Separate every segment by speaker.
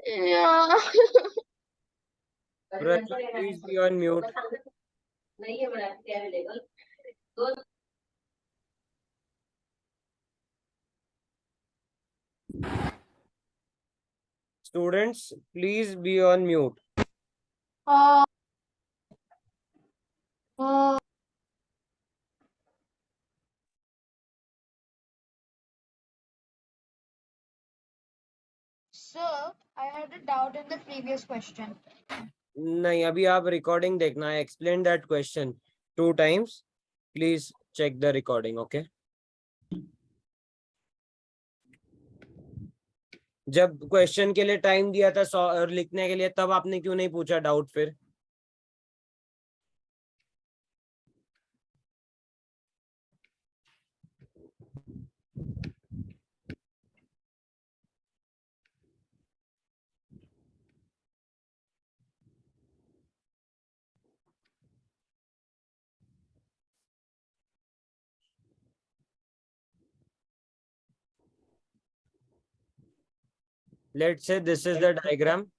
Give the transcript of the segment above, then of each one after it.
Speaker 1: Yeah.
Speaker 2: Prachi, please be on mute. Students, please be on mute.
Speaker 1: Sir, I had a doubt in the previous question.
Speaker 2: नहीं, अभी आप recording देखना. I explained that question 2 times. Please check the recording, okay? जब question के लिए time दिया था लिखने के लिए, तब आपने क्यों नहीं पूछा डाउट फिर? Let's say this is the diagram.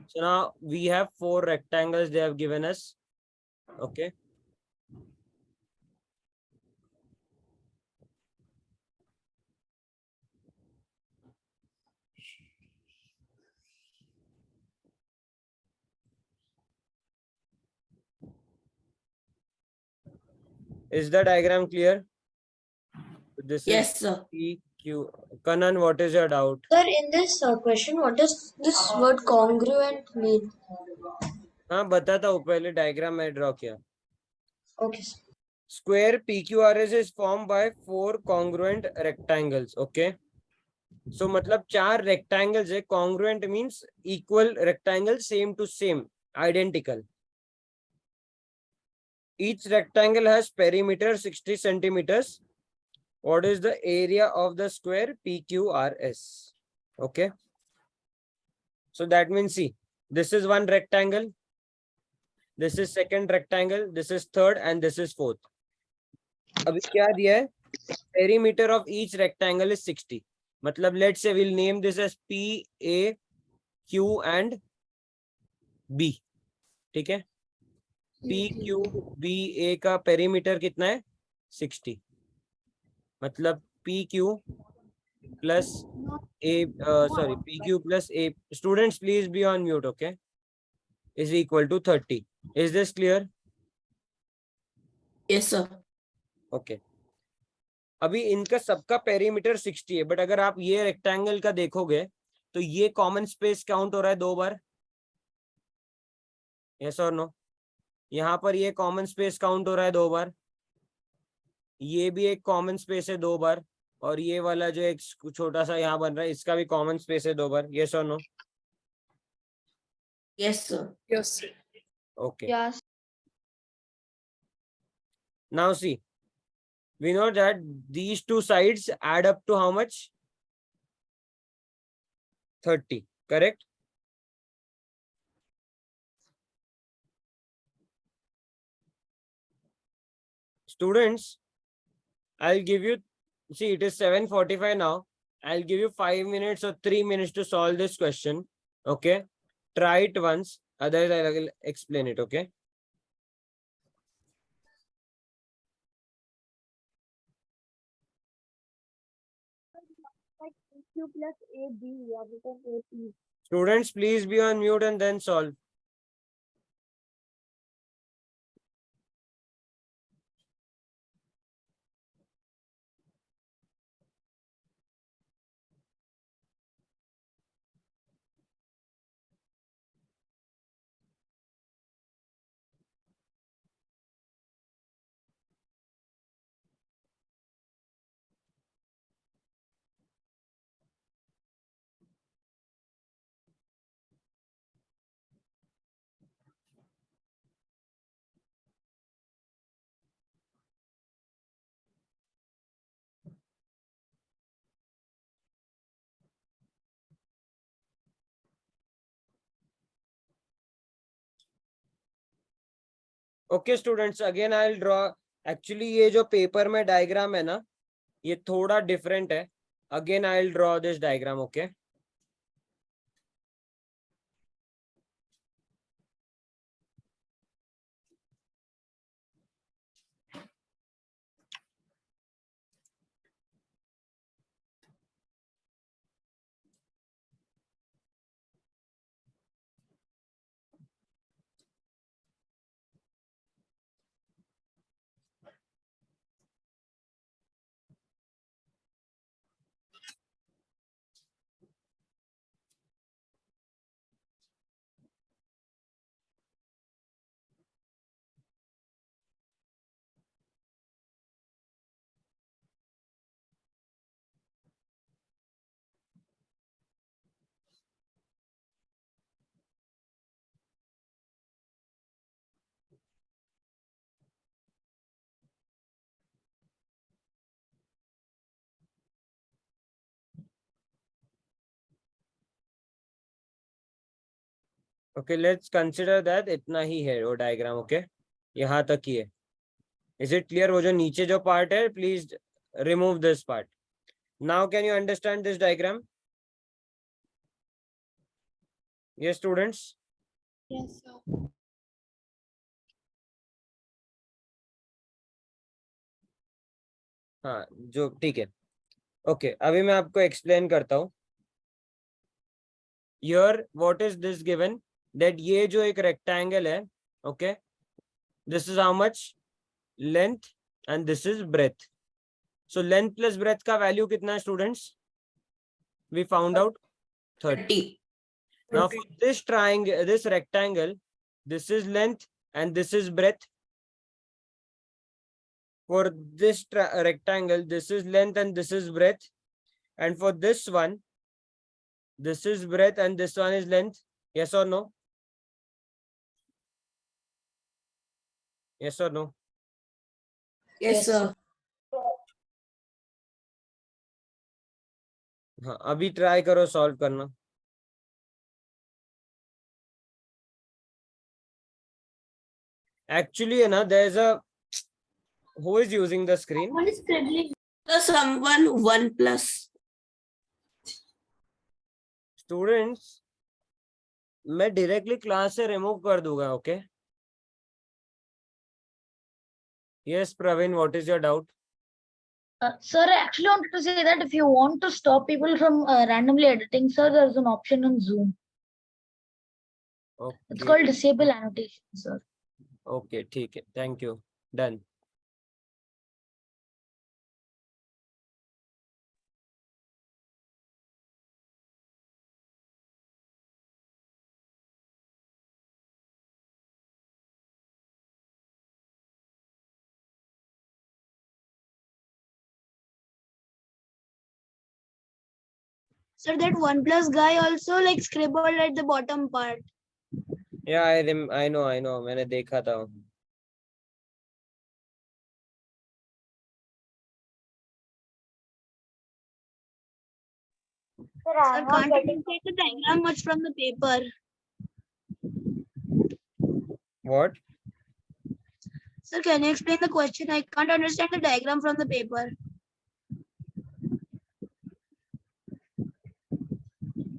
Speaker 2: So now we have 4 rectangles they have given us. Okay. Is the diagram clear? This
Speaker 3: Yes,
Speaker 2: is
Speaker 3: sir.
Speaker 2: PQ. Kanan, what is your doubt?
Speaker 4: Sir, in this question, what does this word congruent mean?
Speaker 2: हाँ, बताता हूँ. पहले diagram में draw किया.
Speaker 4: Okay, sir.
Speaker 2: Square PQRS is formed by 4 congruent rectangles. Okay. So मतलब 4 rectangles है. Congruent means equal rectangle, same to same, identical. Each rectangle has perimeter 60 centimeters. What is the area of the square PQRS? Okay. So that means, see, this is one rectangle. This is second rectangle. This is third and this is fourth. अभी क्या दिया है? Perimeter of each rectangle is 60. मतलब let's say we'll name this as P, A, Q and B. ठीक है? P, Q, B, A का perimeter कितना है? 60. मतलब PQ plus A, sorry, PQ plus A. Students, please be on mute, okay? Is equal to 30. Is this clear?
Speaker 3: Yes, sir.
Speaker 2: Okay. अभी इनका सबका perimeter 60 है, बट अगर आप ये रेक्टेंगल का देखोगे तो ये कॉमन स्पेस काउंट हो रहा है 2 बार. यस और नो? यहाँ पर ये कॉमन स्पेस काउंट हो रहा है 2 बार. ये भी एक कॉमन स्पेस है 2 बार. और ये वाला जो एक छोटा सा यहाँ बन रहा है, इसका भी कॉमन स्पेस है 2 बार. यस और no?
Speaker 3: Yes, sir.
Speaker 1: Yes, sir.
Speaker 2: Okay.
Speaker 1: Yes.
Speaker 2: Now see, we know that these two sides add up to how much? 30, correct? Students, I'll give you, see, it is 7:45 now. I'll give you 5 minutes or 3 minutes to solve this question. Okay. Try it once. Otherwise, I will explain it. Okay.
Speaker 1: Like Q plus AB, we have written AP.
Speaker 2: Students, please be on mute and then solve. Okay, students, again I'll draw. Actually, ये जो paper में diagram है ना, ये थोड़ा different है. Again I'll draw this diagram. Okay. Okay, let's consider that इतना ही है वो डायग्राम. Okay, यहाँ तक ही है. Is it clear? वो जो नीचे जो part है, please remove this part. Now can you understand this diagram? Yes, students.
Speaker 1: Yes, sir.
Speaker 2: हाँ, जो ठीक है. ओके, अभी मैं आपको एक्सप्लेन करता हूँ. Here, what is this given? That ये जो एक rectangle है, okay, this is how much length and this is breadth. So length plus breadth का value कितना है students? We found out 30. Now for this triangle, this rectangle, this is length and this is breadth. For this rectangle, this is length and this is breadth. And for this one, this is breadth and this one is length. Yes or no? Yes or no?
Speaker 4: Yes, sir.
Speaker 2: हाँ, अभी try करो solve करना. Actually, na, there's a who is using the screen?
Speaker 1: One is scribbling.
Speaker 4: Someone 1 plus.
Speaker 2: Students, मैं directly class से remove कर दूंगा. Okay. Yes, Praveen, what is your doubt?
Speaker 3: Sir, I actually wanted to say that if you want to stop people from randomly editing, sir, there's an option on Zoom. It's
Speaker 2: Okay.
Speaker 3: called disable annotation, sir.
Speaker 2: Okay, ठीक है. Thank you. Done.
Speaker 1: Sir, that 1 plus guy also like scribbled at the bottom part.
Speaker 2: Yeah, I know. मैंने देखा था.
Speaker 1: Sir, can't you take the diagram much from the paper?
Speaker 2: What?
Speaker 1: Sir, can you explain the question? I can't understand the diagram from the paper.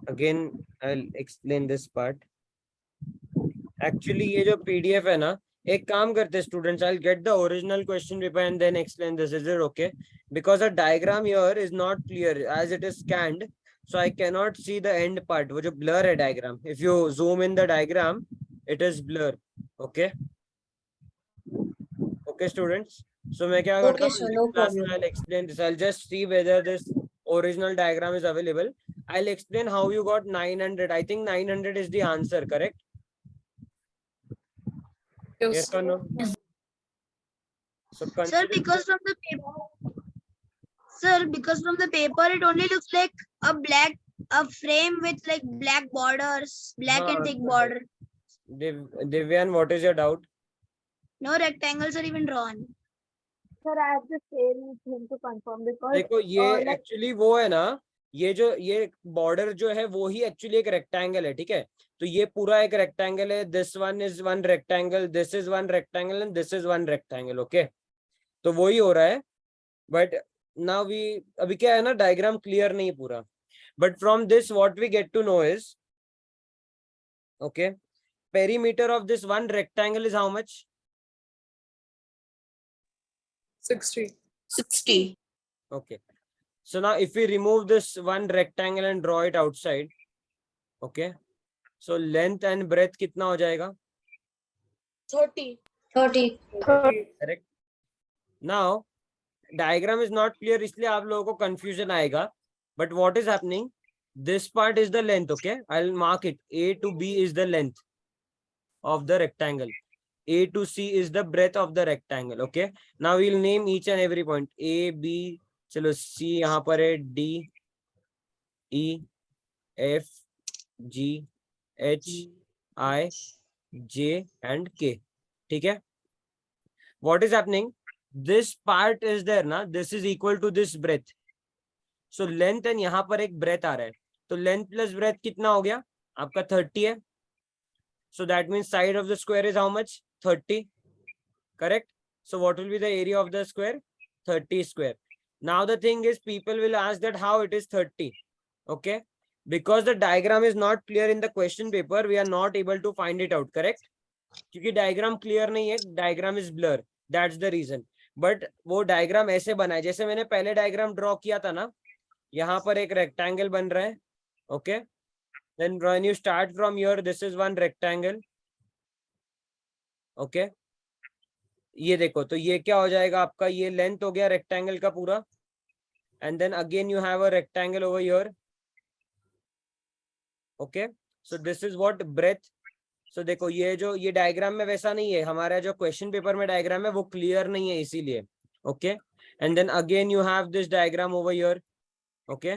Speaker 2: Again, I'll explain this part. Actually, ये जो PDF है ना, एक काम करते students, I'll get the original question paper and then explain this. Is it okay? Because a diagram here is not clear as it is scanned, so I cannot see the end part. वो जो blur है diagram. If you zoom in the diagram, it is blur. Okay. Okay, students. So मैं क्या करता
Speaker 4: Okay,
Speaker 2: हूँ?
Speaker 4: sir,
Speaker 2: Next
Speaker 4: no
Speaker 2: class में
Speaker 4: problem.
Speaker 2: I'll explain this. I'll just see whether this original diagram is available. I'll explain how you got 900. I think 900 is the answer, correct? Yes or no? So
Speaker 1: Sir,
Speaker 2: consider
Speaker 1: because from the paper. Sir, because from the paper it only looks like a frame with like black borders, black and thick border.
Speaker 2: Divyan, what is your doubt?
Speaker 1: No rectangles are even drawn.
Speaker 3: Sir, I have the same thing to confirm because
Speaker 2: देखो ये actually वो है ना, ये border जो है वो ही actually एक रेक्टेंगल है. ठीक है, तो ये पूरा एक रेक्टेंगल है. This one is one rectangle, this is one rectangle and this is one rectangle. Okay, तो वही हो रहा है. बट नाउ वी अभी क्या है ना, डायग्राम क्लियर नहीं पूरा. But from this what we get to know is, okay, perimeter of this one rectangle is how much?
Speaker 4: 60.
Speaker 2: Okay. So now if we remove this one rectangle and draw it outside, okay. So length and breadth कितना हो जाएगा?
Speaker 4: 30.
Speaker 2: Correct. Now diagram is not clear, इसलिए आप लोगों को confusion आएगा. But what is happening? This part is the length. Okay, I'll mark it. A to B is the length of the rectangle. A to C is the breadth of the rectangle. Okay. Now we'll name each and every point. A, B, चलो C यहाँ पर है, D, E, F, G, H, I, J and K. ठीक है. What is happening? This part is there ना. This is equal to this breadth. So length and यहाँ पर एक breadth आ रहा है. तो length plus breadth कितना हो गया? आपका 30 है. So that means side of the square is how much? 30. Correct? So what will be the area of the square? 30 square. Now the thing is, people will ask that how it is 30. Okay? Because the diagram is not clear in the question paper, we are not able to find it out. Correct? क्योंकि diagram clear नहीं है, diagram is blur, that's the reason. But वो diagram ऐसे बना है जैसे मैंने पहले डायग्राम ड्रॉ किया था ना, यहाँ पर एक रेक्टेंगल बन रहा है. Okay, then when you start from here, this is one rectangle. Okay, ये देखो, तो ये क्या हो जाएगा आपका, ये लेंथ हो गया रेक्टेंगल का पूरा. And then again you have a rectangle over here. Okay, so this is what breath. So देखो, ये जो ये डायग्राम में वैसा नहीं है, हमारा जो क्वेश्चन पेपर में डायग्राम है वो क्लियर नहीं है इसीलिए. Okay, and then again you have this diagram over here. Okay,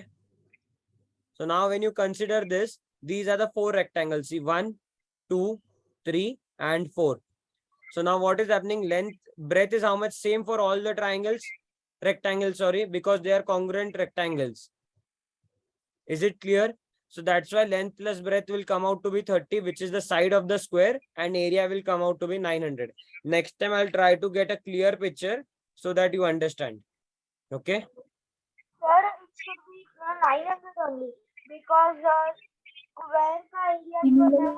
Speaker 2: so now when you consider this, these are the four rectangles. See, 1, 2, 3 and 4. So now what is happening? Length, breadth is how much? Same for all the rectangles, sorry, because they are congruent rectangles. Is it clear? So that's why length plus breadth will come out to be 30, which is the side of the square, and area will come out to be 900. Next time I'll try to get a clear picture so that you understand. Okay?
Speaker 5: Sir, it should be 900 only because square ka area square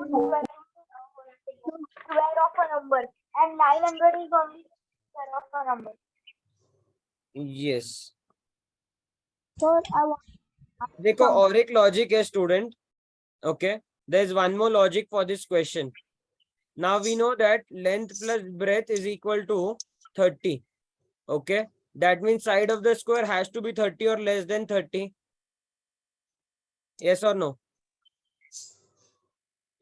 Speaker 5: of a number and 900 is only square of a number.
Speaker 2: Yes.
Speaker 5: Sir, I want
Speaker 2: देखो, और एक logic है student. Okay, there is one more logic for this question. Now we know that length plus breadth is equal to 30. Okay, that means side of the square has to be 30 और less than 30. yes or no?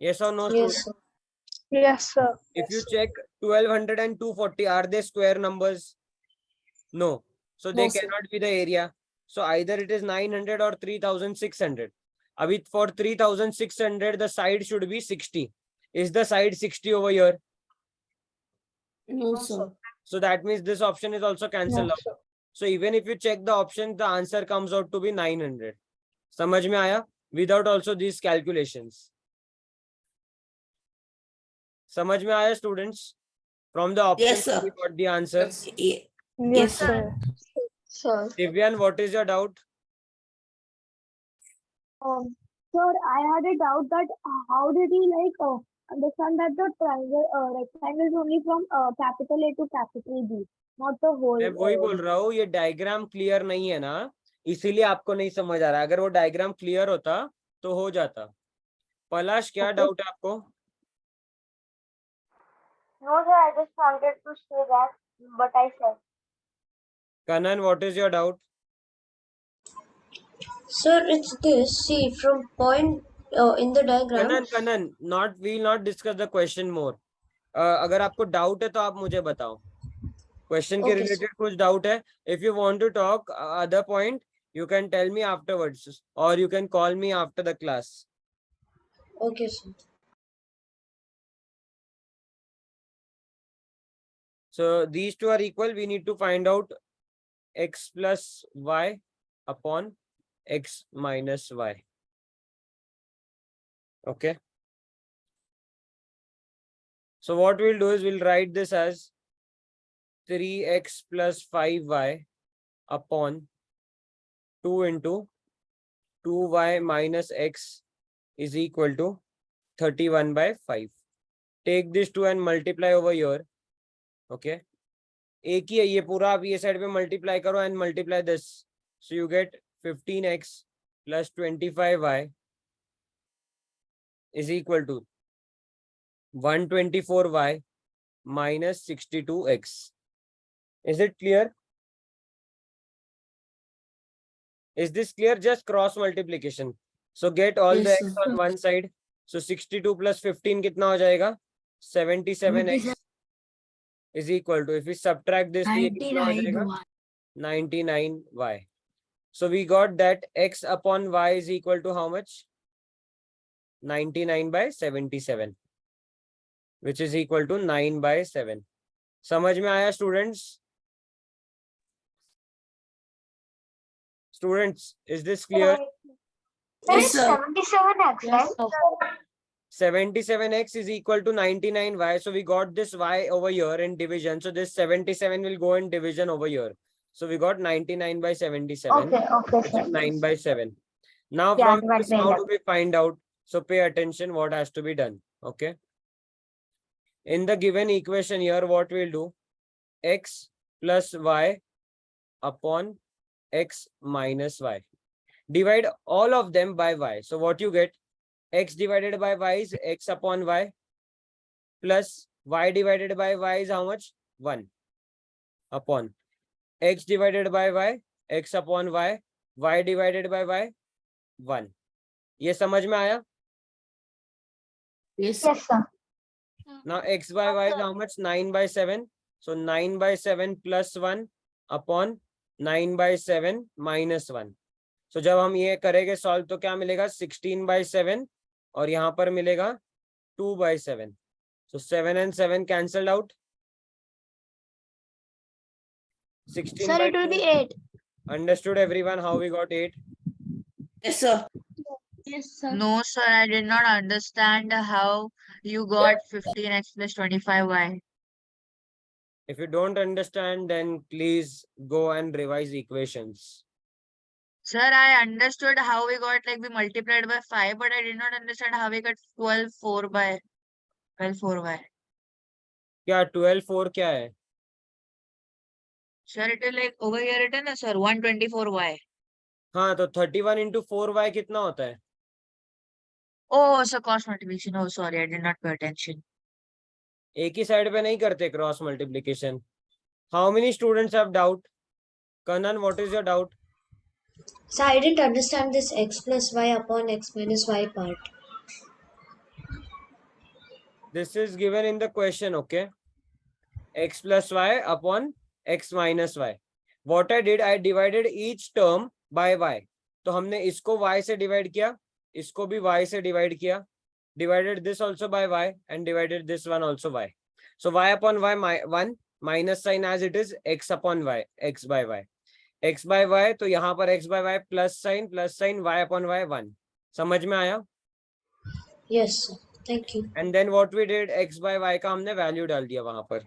Speaker 2: Yes or no,
Speaker 4: Yes,
Speaker 2: student?
Speaker 4: sir.
Speaker 5: Yes, sir.
Speaker 2: If you check 1200 and 240, are they square numbers? No. So they
Speaker 4: No, sir.
Speaker 2: cannot be the area. So either it is 900 or 3600. Abhi for 3600, the side should be 60. Is the side 60 over here?
Speaker 4: No, sir.
Speaker 2: So that means this option is also cancelled out. So even if you check the option, the answer comes out to be 900. समझ में आया? Without also these calculations. समझ में आया students? From the option,
Speaker 4: Yes, sir.
Speaker 2: we got the answer.
Speaker 4: Yes, sir. Sir.
Speaker 2: Divyan, what is your doubt?
Speaker 5: Sir, I had a doubt that how did he understand that the triangle rectangle is only from capital A to capital B, not the whole.
Speaker 2: मैं वही बोल रहा हूँ, ये diagram clear नहीं है ना, इसीलिए आपको नहीं समझ आ रहा. अगर वो डायग्राम क्लियर होता तो हो जाता. पलाश, क्या डाउट है आपको?
Speaker 5: No, sir, I just wanted to say that, but I said.
Speaker 2: Kanan, what is your doubt?
Speaker 4: Sir, it's this. See, from point in the diagram.
Speaker 2: Kanan, not, we will not discuss the question more. अगर आपको doubt है तो आप मुझे बताओ. Question के
Speaker 4: Okay,
Speaker 2: related कुछ doubt है? If you want to talk other point, you can tell me afterwards, or you can call me after the class.
Speaker 4: Okay, sir.
Speaker 2: So these two are equal. We need to find out x plus y upon x minus y. Okay. So what we'll do is we'll write this as 3x plus 5y upon 2 into 2y minus x is equal to 31 by 5. Take this 2 and multiply over here. Okay. एक ही है ये पूरा, आप ये side पे multiply करो and multiply this. So you get 15x plus 25y is equal to 124y minus 62x. Is it clear? Is this clear? Just cross multiplication. So get all
Speaker 4: Yes,
Speaker 2: the x
Speaker 4: sir.
Speaker 2: on one side. So 62 plus 15 कितना हो जाएगा? 77x is equal to, if we subtract this, तो ये कितना हो जाएगा? 99y. So we got that x upon y is equal to how much? 99 by 77, which is equal to 9 by 7. समझ में आया students? Students, is this clear?
Speaker 5: Sir,
Speaker 4: Yes, sir.
Speaker 5: 77x,
Speaker 3: Yes,
Speaker 5: right?
Speaker 3: sir.
Speaker 2: 77x is equal to 99y. So we got this y over here in division. So this 77 will go in division over here. So we got 99 by 77,
Speaker 3: Okay,
Speaker 2: which is 9 by 7. Now
Speaker 3: Yeah,
Speaker 2: from
Speaker 3: divide
Speaker 2: this,
Speaker 3: by
Speaker 2: how
Speaker 3: 11.
Speaker 2: do we find out? So pay attention what has to be done. Okay. In the given equation here, what we'll do? X plus y upon x minus y. Divide all of them by y. So what you get? X divided by y is x upon y plus y divided by y is how much? 1 upon x divided by y, x upon y, y divided by y, 1. ये समझ में आया?
Speaker 3: Yes, sir.
Speaker 2: Now x by y is how much? 9 by 7. So 9 by 7 plus 1 upon 9 by 7 minus 1. So जब हम ये करेंगे solve तो क्या मिलेगा? 16 by 7 और यहाँ पर मिलेगा 2 by 7. So 7 and 7 cancelled out. 16
Speaker 1: Sir,
Speaker 2: by
Speaker 1: it will
Speaker 2: 2.
Speaker 1: be 8.
Speaker 2: Understood everyone how we got 8?
Speaker 6: Yes, sir.
Speaker 1: Yes, sir.
Speaker 7: No, sir, I did not understand how you got 15x plus 25y.
Speaker 2: If you don't understand, then please go and revise equations.
Speaker 7: Sir, I understood how we got like we multiplied by 5, but I did not understand how we got 12 4y.
Speaker 2: क्या 12 4 क्या है?
Speaker 7: Sir, it is like over here written, sir, 124y.
Speaker 2: हाँ तो 31 into 4y कितना होता है?
Speaker 7: Oh, so cross multiplication. Oh, sorry, I did not pay attention.
Speaker 2: एक ही side पे नहीं करते cross multiplication. How many students have doubt? Kanan, what is your doubt?
Speaker 4: So I didn't understand this x plus y upon x minus y part.
Speaker 2: This is given in the question, okay? X plus y upon x minus y. What I did, I divided each term by y. तो हमने इसको y से divide किया, इसको भी y से divide किया, divided this also by y and divided this one also by. So y upon y 1 minus sign as it is x upon y, x by y. x by y तो यहाँ पर x by y plus sign y upon y 1. समझ में आया?
Speaker 4: Yes, sir. Thank you.
Speaker 2: And then what we did, x by y का हमने value डाल दिया वहां पर.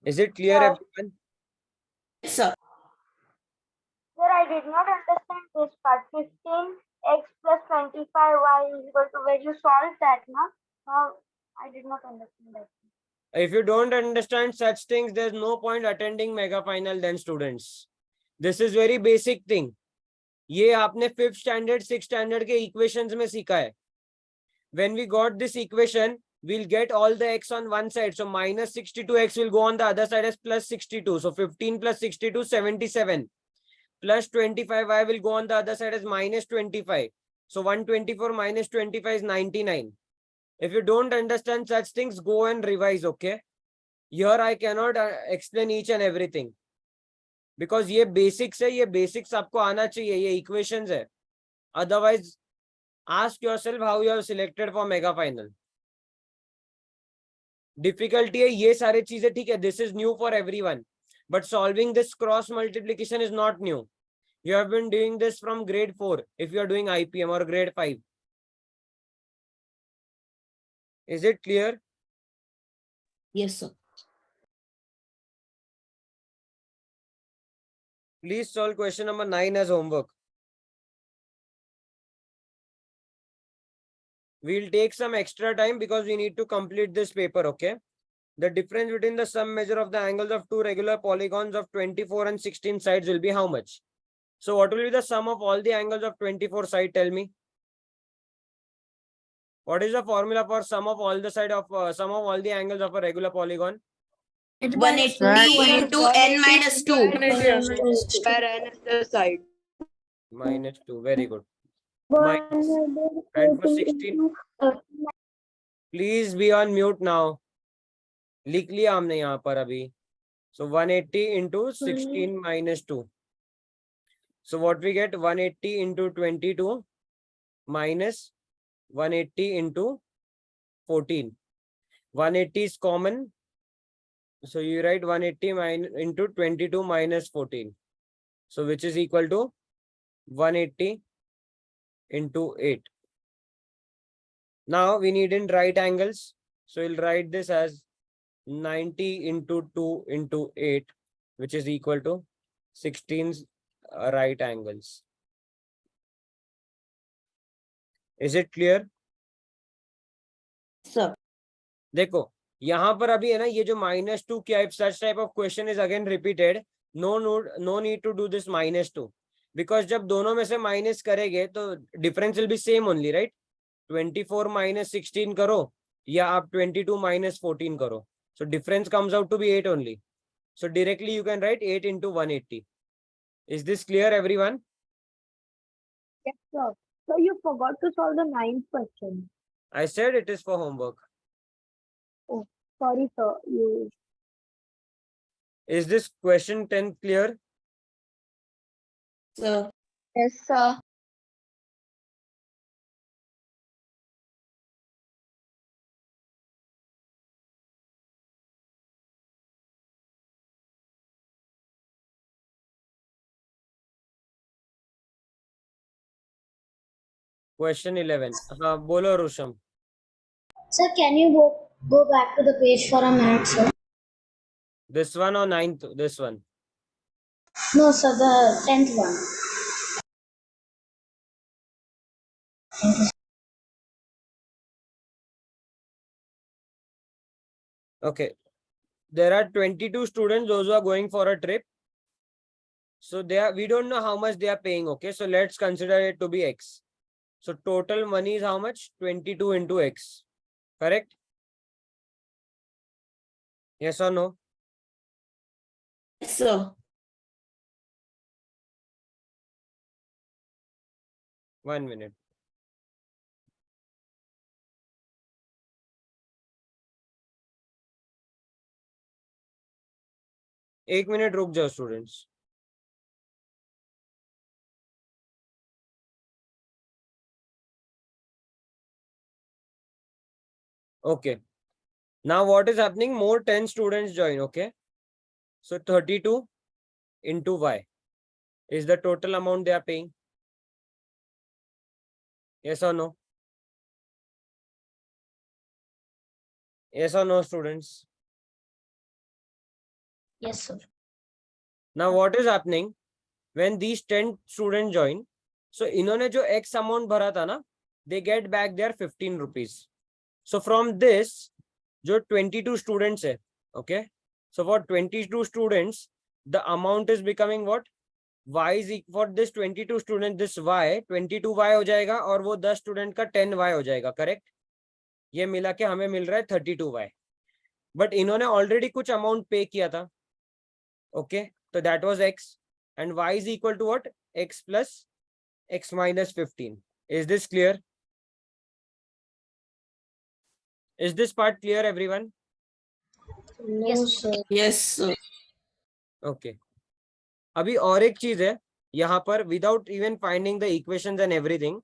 Speaker 2: Is it clear everyone?
Speaker 6: Yes, sir.
Speaker 5: Sir, I did not understand this part. 15x plus 25y is equal to where you solve that, na? I did not understand that.
Speaker 2: If you don't understand such things, there's no point attending mega final then students. This is very basic thing. ये आपने 5th standard, 6th standard के equations में सीखा है. When we got this equation, we'll get all the x on one side. So minus 62x will go on the other side as plus 62. So 15 plus 62, 77. Plus 25y will go on the other side as minus 25. So 124 minus 25 is 99. If you don't understand such things, go and revise, okay? Here I cannot explain each and everything. Because ये basics है, ये basics आपको आना चाहिए, ये equations है. Otherwise, ask yourself how you have selected for mega final. Difficulty है ये सारे चीजें ठीक है. This is new for everyone. But solving this cross multiplication is not new. You have been doing this from grade 4 if you are doing IPM or grade 5. Is it clear?
Speaker 6: Yes, sir.
Speaker 2: Please solve question number 9 as homework. We'll take some extra time because we need to complete this paper, okay? The difference between the sum measure of the angles of two regular polygons of 24 and 16 sides will be how much? So what will be the sum of all the angles of 24 sides? Tell me. What is the formula for sum of all the angles of a regular polygon?
Speaker 6: 180 into n minus 2.
Speaker 2: Minus 2. Very good. Minus. And for 16. Please be on mute now. लिख लिया हमने यहाँ पर अभी. So 180 into 16 minus 2. So what we get? 180 into 22 minus 180 into 14. 180 is common. So you write 180 into 22 minus 14. So which is equal to 180 into 8. Now we need in right angles. So we'll write this as 90 into 2 into 8, which is equal to 16 right angles. Is it clear?
Speaker 6: Sir.
Speaker 2: देखो यहाँ पर अभी है ना, ये जो -2 क्या है, such type of question is again repeated. No need to do this -2, because जब दोनों में से माइनस करेंगे तो difference will be same only, right? 24 - 16 करो या आप 22 - 14 करो, so difference comes out to be 8 only. So directly you can write 8 into 180. Is this clear, everyone?
Speaker 5: Yes, sir. So you forgot to solve the 9th question.
Speaker 2: I said it is for homework.
Speaker 5: Sorry, sir. You
Speaker 2: Is this question 10 clear?
Speaker 6: Sir.
Speaker 3: Yes, sir.
Speaker 2: Question 11. हाँ बोलो रुशम.
Speaker 4: Sir, can you go back to the page for a minute, sir?
Speaker 2: This one or 9th? This one.
Speaker 4: No, sir, the 10th one.
Speaker 2: Okay. There are 22 students, those who are going for a trip. So we don't know how much they are paying. Okay. So let's consider it to be X. So total money is how much? 22 into X. Correct? Yes or no?
Speaker 6: Yes, sir.
Speaker 2: 1 minute. एक minute रुक जाओ students. Okay. Now what is happening? More 10 students join. Okay. So 32 into Y is the total amount they are paying. Yes or no? Yes or no, students?
Speaker 4: Yes, sir.
Speaker 2: Now what is happening when these 10 students join? So इन्होंने जो X amount भरा था ना, they get back their 15 rupees. So from this, जो 22 students है, okay? So for 22 students, the amount is becoming what? Y is equal for this 22 student, this Y 22Y हो जाएगा और वो 10 student का 10Y हो जाएगा, correct? ये मिला के हमें मिल रहा है 32Y. But इन्होंने already कुछ amount pay किया था, okay? So that was X, and Y is equal to what? X plus X minus 15. Is this clear? Is this part clear, everyone?
Speaker 4: No, sir.
Speaker 6: Yes, sir.
Speaker 2: Okay. अभी और एक चीज है यहाँ पर, without even finding the equations and everything,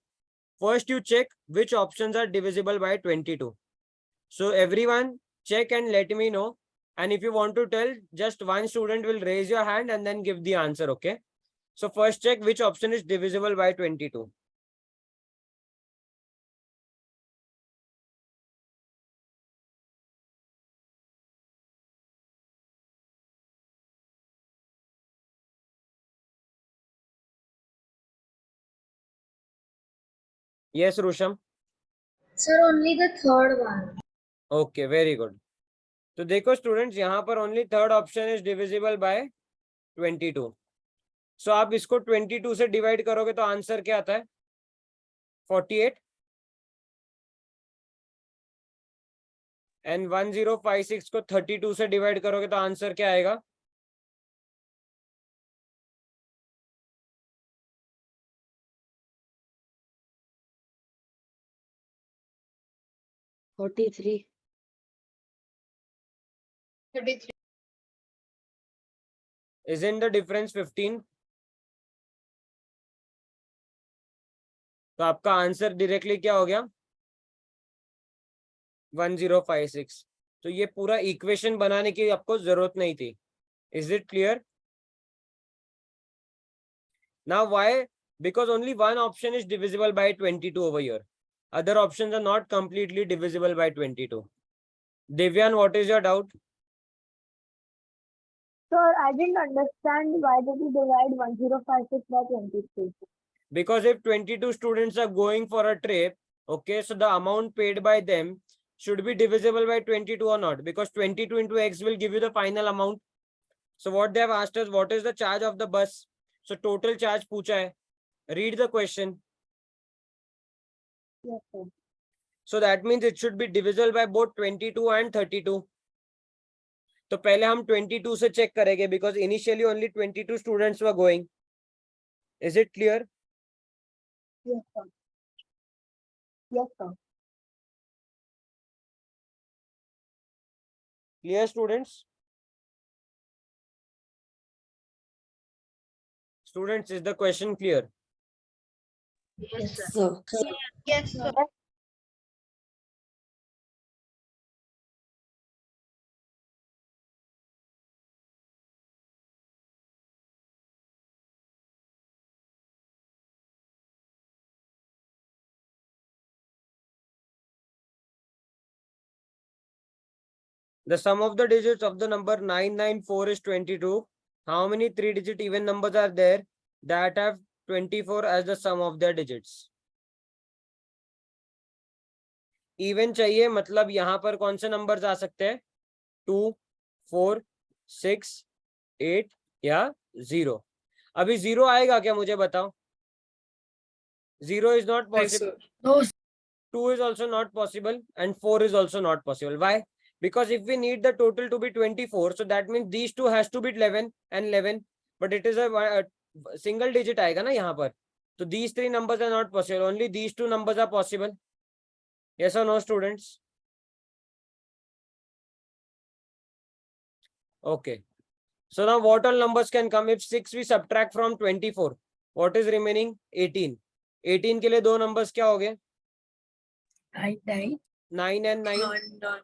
Speaker 2: first you check which options are divisible by 22. So everyone check and let me know. And if you want to tell, just one student will raise your hand and then give the answer, okay? So first check which option is divisible by 22. Yes, Rusham?
Speaker 4: Sir, only the third one.
Speaker 2: Okay, very good. तो देखो students, यहाँ पर only third option is divisible by 22. सो आप इसको 22 से divide करोगे तो answer क्या आता है? 48. एंड 1056 को 32 से डिवाइड करोगे तो आंसर क्या आएगा?
Speaker 6: 43.
Speaker 3: 33.
Speaker 2: Isn't the difference 15? तो आपका आंसर डायरेक्टली क्या हो गया? 1056. तो ये पूरा इक्वेशन बनाने की आपको जरूरत नहीं थी. Is it clear? Now why? Because only one option is divisible by 22 over here. Other options are not completely divisible by 22. Divyan, what is your doubt?
Speaker 5: Sir, I didn't understand why did you divide 1056 by 23?
Speaker 2: Because if 22 students are going for a trip, okay, so the amount paid by them should be divisible by 22 or not, because 22 into x will give you the final amount. So what they have asked us, what is the charge of the bus? So total charge पूछा है. Read the question.
Speaker 5: Yes, sir.
Speaker 2: So that means it should be divisible by both 22 and 32. तो पहले हम 22 से check करेंगे, because initially only 22 students were going. Is it clear?
Speaker 5: Yes, sir. Yes, sir.
Speaker 2: Clear, students? Students, is the question clear?
Speaker 3: Yes, sir.
Speaker 6: So,
Speaker 1: Yes, sir.
Speaker 2: The sum of the digits of the number 994 is 22. How many 3-digit even numbers are there that have 24 as the sum of their digits? Even चाहिए मतलब यहाँ पर कौन से numbers आ सकते हैं? 2, 4, 6, 8 या 0. अभी 0 आएगा क्या, मुझे बताओ? 0 is not possible.
Speaker 3: No,
Speaker 2: 2 is also not possible and 4 is also not possible. Why? Because if we need the total to be 24, so that means these two has to be 11 and 11, but it is a single digit आएगा ना यहाँ पर. So these three numbers are not possible. Only these two numbers are possible. Yes or no, students? Okay. So now what all numbers can come? If 6 we subtract from 24, what is remaining? 18. 18 के लिए दो numbers क्या हो गए? 9 and 9.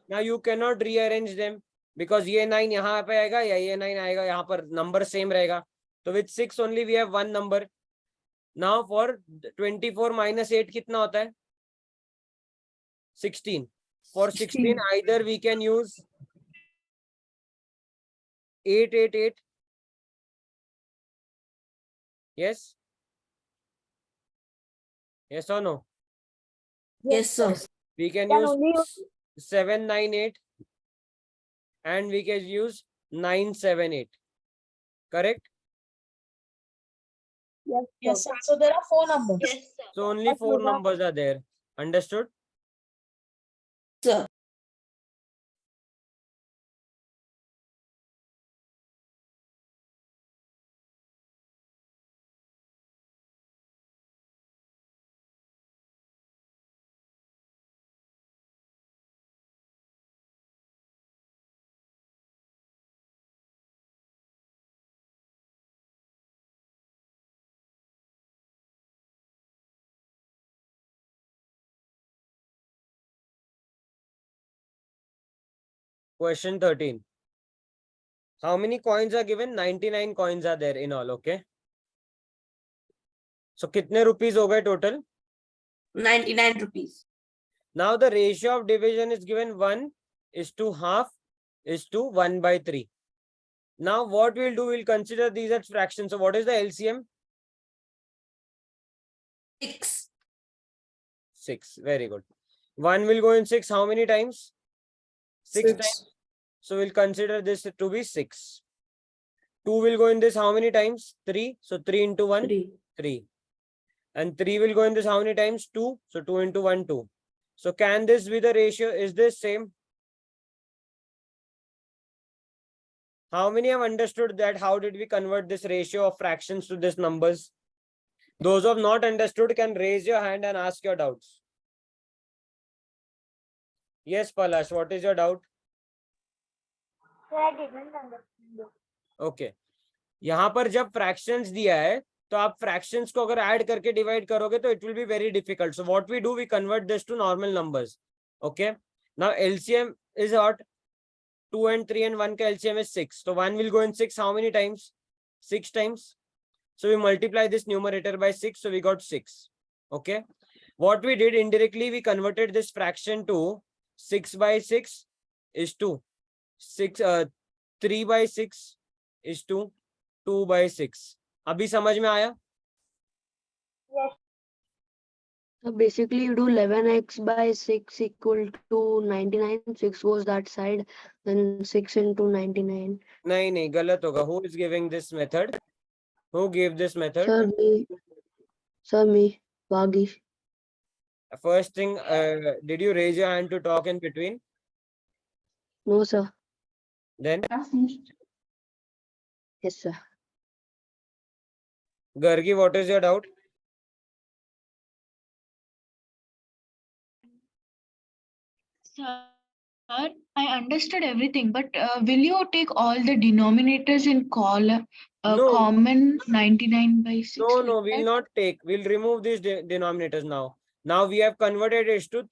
Speaker 2: Now you cannot rearrange them because ये 9 यहाँ पे आएगा या ये 9 आएगा, यहाँ पर number same रहेगा. So with 6 only we have one number. Now for 24 minus 8 कितना होता है? 16. For 16 either we can use 888. Yes? Yes or no?
Speaker 6: yes, sir.
Speaker 2: We can
Speaker 5: Can only
Speaker 2: use 798 and we can use 978. Correct?
Speaker 5: Yes,
Speaker 3: yes,
Speaker 5: sir.
Speaker 3: sir. So there are 4 numbers.
Speaker 2: So only 4
Speaker 5: Yes,
Speaker 2: numbers are there. Understood?
Speaker 6: Sir.
Speaker 2: Question 13. How many coins are given? 99 coins are there in all. Okay. So कितने rupees हो गए total?
Speaker 6: 99 rupees.
Speaker 2: Now the ratio of division is given 1 is to half is to 1 by 3. Now what we'll do, we'll consider these as fractions. So what is the LCM?
Speaker 6: 6.
Speaker 2: 6. Very good. 1 will go in 6. How many times? 6 times. So we'll consider this to be 6. 2 will go in this how many times? 3. So 3 into 1,
Speaker 6: 3.
Speaker 2: 3. And 3 will go in this how many times? 2. So 2 into 1, 2. So can this be the ratio? Is this same? How many have understood that? How did we convert this ratio of fractions to these numbers? Those who have not understood can raise your hand and ask your doubts. Yes, Palash, what is your doubt?
Speaker 5: Sir, I didn't understand this.
Speaker 2: Okay. यहाँ पर जब fractions दिया है तो आप fractions को अगर add करके divide करोगे तो it will be very difficult. So what we do, we convert this to normal numbers. Okay. Now LCM is what? 2 and 3 and 1 ka LCM is 6. So 1 will go in 6 how many times? 6 times. So we multiply this numerator by 6. So we got 6. Okay. What we did indirectly, we converted this fraction to 6 by 6 is to 3 by 6 is to 2 by 6. अभी समझ में आया?
Speaker 5: Yes.
Speaker 8: So basically you do 11x by 6 equal to 99. 6 goes that side, then 6 into 99.
Speaker 2: नहीं गलत होगा. Who is giving this method? Who gave this method?
Speaker 8: Sir, me, Vagish.
Speaker 2: First thing, did you raise your hand to talk in between?
Speaker 8: No, sir.
Speaker 2: Then
Speaker 8: Yes, sir.
Speaker 2: Gargi, what is your doubt?
Speaker 3: Sir, I understood everything, but will you take all the denominators in
Speaker 2: No.
Speaker 3: common 99 by 6?
Speaker 2: No,
Speaker 3: like
Speaker 2: we'll
Speaker 3: that?
Speaker 2: not take. We'll remove these denominators now. Now we have converted it to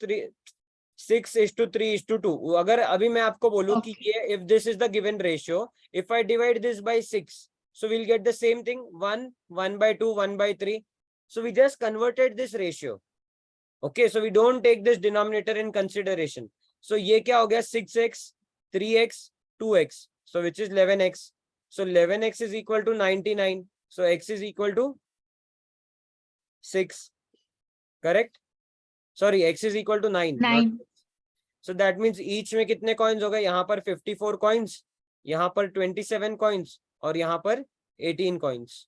Speaker 2: 6 is to 3 is to 2. अगर अभी मैं आपको बोलूं कि ये, if this is the given ratio, if I divide this by 6, so we'll get the same thing, 1, 1 by 2, 1 by 3. So we just converted this ratio. Okay, so we don't take this denominator in consideration. So ये क्या हो गया? 6x, 3x, 2x. So which is 11x. So 11x is equal to 99. So x is equal to 6. Correct? Sorry, x is equal to 9. not
Speaker 3: 9.
Speaker 2: 6. So that means each में कितने coins हो गए? यहाँ पर 54 coins, यहाँ पर 27 coins और यहाँ पर 18 coins.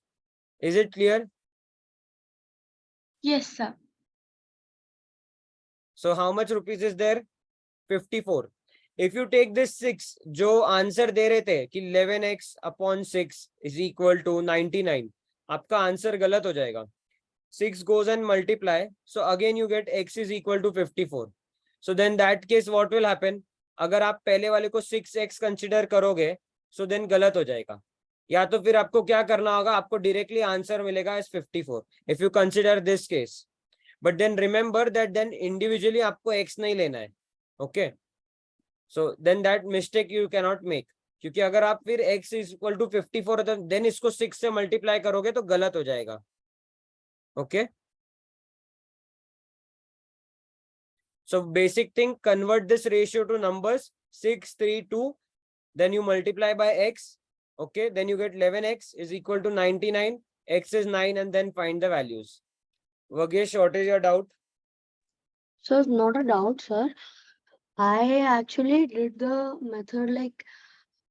Speaker 2: Is it clear?
Speaker 3: Yes, sir.
Speaker 2: So how much rupees is there? 54. If you take this 6, जो आंसर दे रहे थे कि 11x upon 6 is equal to 99, आपका आंसर गलत हो जाएगा. 6 goes and multiply. So again you get x is equal to 54. So then that case what will happen? अगर आप पहले वाले को 6x consider करोगे, so then गलत हो जाएगा. या तो फिर आपको क्या करना होगा? आपको directly आंसर मिलेगा as 54 if you consider this case. But then remember that then individually आपको x नहीं लेना है. Okay. So then that mistake you cannot make. क्योंकि अगर आप फिर x is equal to 54 then इसको 6 से multiply करोगे तो गलत हो जाएगा. Okay. So basic thing, convert this ratio to numbers 6, 3, 2. Then you multiply by x. Okay. Then you get 11x is equal to 99. X is 9 and then find the values. Vagesh, what is your doubt?
Speaker 8: Sir, not a doubt, sir. I actually did the method like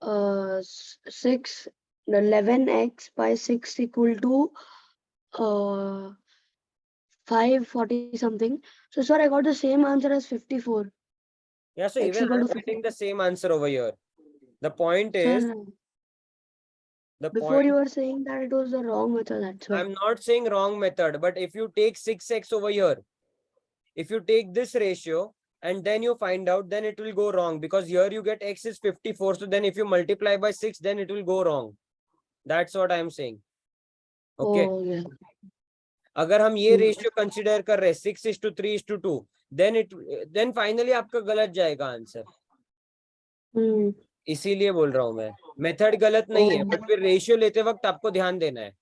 Speaker 8: 11x by 6 equal to 540 something. So, sir, I got the same answer as 54.
Speaker 2: Yeah, so
Speaker 8: X
Speaker 2: even
Speaker 8: equal
Speaker 2: I'm
Speaker 8: to
Speaker 2: getting the same answer over here. The point
Speaker 8: Sir,
Speaker 2: is,
Speaker 8: before you were saying that it was the wrong method, that's why.
Speaker 2: I'm not saying wrong method, but if you take 6x over here, if you take this ratio and then you find out, then it will go wrong because here you get x is 54. So then if you multiply by 6, then it will go wrong. That's what I'm saying. Okay.
Speaker 8: Oh, yeah.
Speaker 2: अगर हम ये ratio consider कर रहे हैं 6:3:2, then finally आपका गलत जाएगा answer. इसीलिए बोल रहा हूं मैं, मेथड गलत नहीं है, बट फिर रेशियो लेते वक्त आपको ध्यान देना है.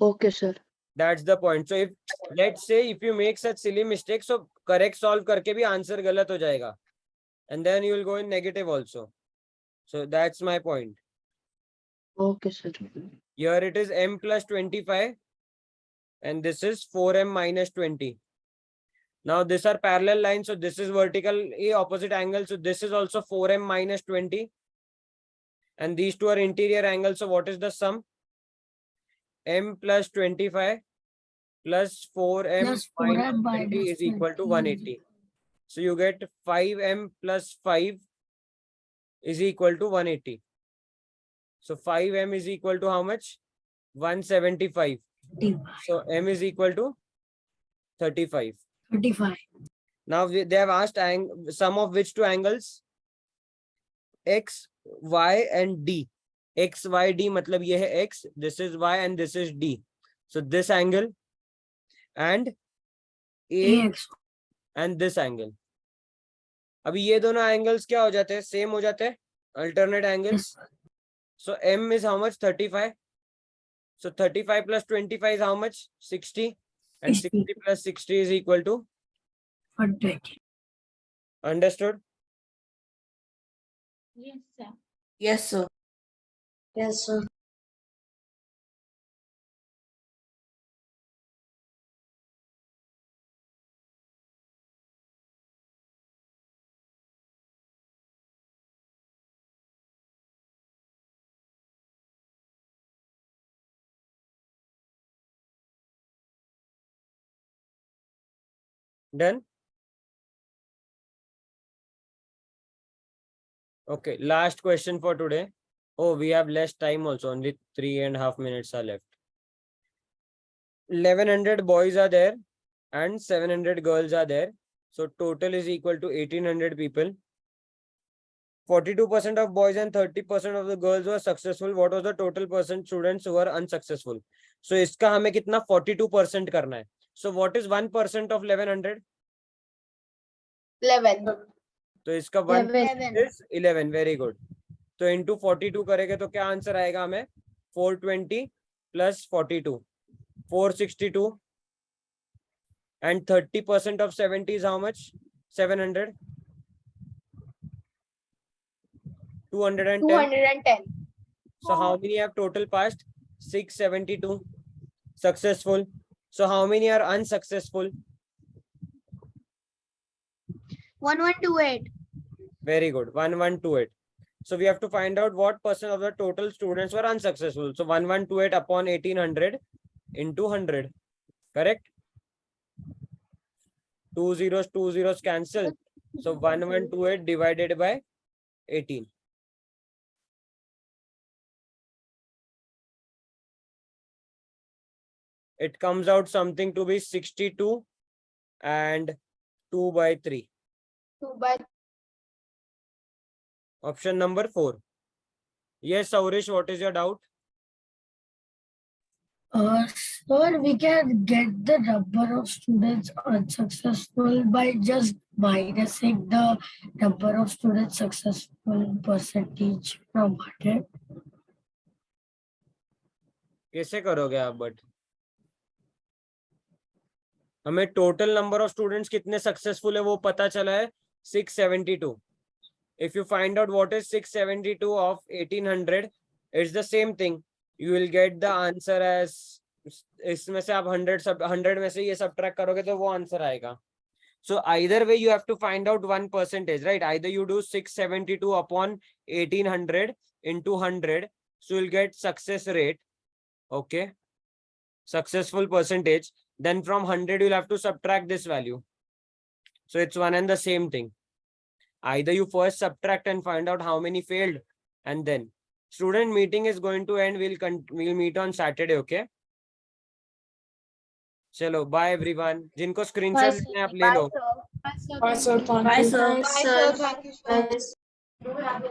Speaker 8: Okay, sir.
Speaker 2: That's the point. So if let's say if you make such silly mistakes, so correct solve करके भी आंसर गलत हो जाएगा, and then you will go in negative also. So that's my point.
Speaker 8: Okay, sir.
Speaker 2: Here it is m plus 25 and this is 4m minus 20. Now these are parallel lines, so this is vertically opposite angle, so this is also 4m minus 20 and these two are interior angles. So what is the sum? M plus 25 plus 4m
Speaker 3: Plus
Speaker 2: minus
Speaker 3: 4m
Speaker 2: 20 is equal to 180. So you get 5m plus 5 is equal to 180. So 5m is equal to how much? 175. So m is equal to 35.
Speaker 3: 35.
Speaker 2: Now they have asked sum of which two angles? X, Y and D. X, Y, D मतलब ये है X, this is Y and this is D. So this angle and AX and this angle. अभी ये दोनों angles क्या हो जाते हैं? Same हो जाते हैं? Alternate angles. So M is how much? 35. So 35 plus 25 is how much? 60. And 60 plus 60 is equal to?
Speaker 9: 100.
Speaker 2: Understood?
Speaker 3: Yes, sir.
Speaker 6: Yes, sir.
Speaker 4: Yes, sir.
Speaker 2: Done? Okay, last question for today. Oh, we have less time also, only 3.5 minutes are left. 1100 boys are there and 700 girls are there. So total is equal to 1800 people. 42% of boys and 30% of the girls were successful. What was the total percent students who were unsuccessful? So इसका हमें कितना 42% करना है. So what is 1% of 1100?
Speaker 1: 11.
Speaker 2: तो इसका 1
Speaker 1: 11.
Speaker 2: is 11. Very good. तो into 42 करेंगे तो क्या आंसर आएगा हमें? 420 plus 42. 462. And 30% of 70 is how much? 700. 210.
Speaker 1: 210.
Speaker 2: So how many have total passed? 672. Successful. So how many are unsuccessful?
Speaker 1: 1128.
Speaker 2: Very good. 1128. So we have to find out what percent of the total students were unsuccessful. So 1128 upon 1800 into 100. Correct? 2 zeros cancel. So 1128 divided by 18. It comes out something to be 62 and 2 by 3.
Speaker 1: 2 by
Speaker 2: Option number 4. Yes, Saurish, what is your doubt?
Speaker 9: Sir, we can get the number of students unsuccessful by just minusing the number of students successful percentage from 100.
Speaker 2: कैसे करोगे आप but हमें total number of students कितने successful है वो पता चला है 672. If you find out what is 672 of 1800, it's the same thing. You will get the answer as इसमें से आप 100 में से ये subtract करोगे तो वो आंसर आएगा. So either way you have to find out 1%, right? Either you do 672 upon 1800 into 100, so you'll get success rate. Okay, successful percentage. Then from 100 you'll have to subtract this value. So it's one and the same thing. Either you first subtract and find out how many failed, and then student meeting is going to end. We'll meet on Saturday. Okay. Chalo, bye everyone. जिनको screenshot लेना है आप ले लो.
Speaker 3: Bye, sir.
Speaker 6: Bye, sir.
Speaker 4: Bye, sir. Thank you, sir.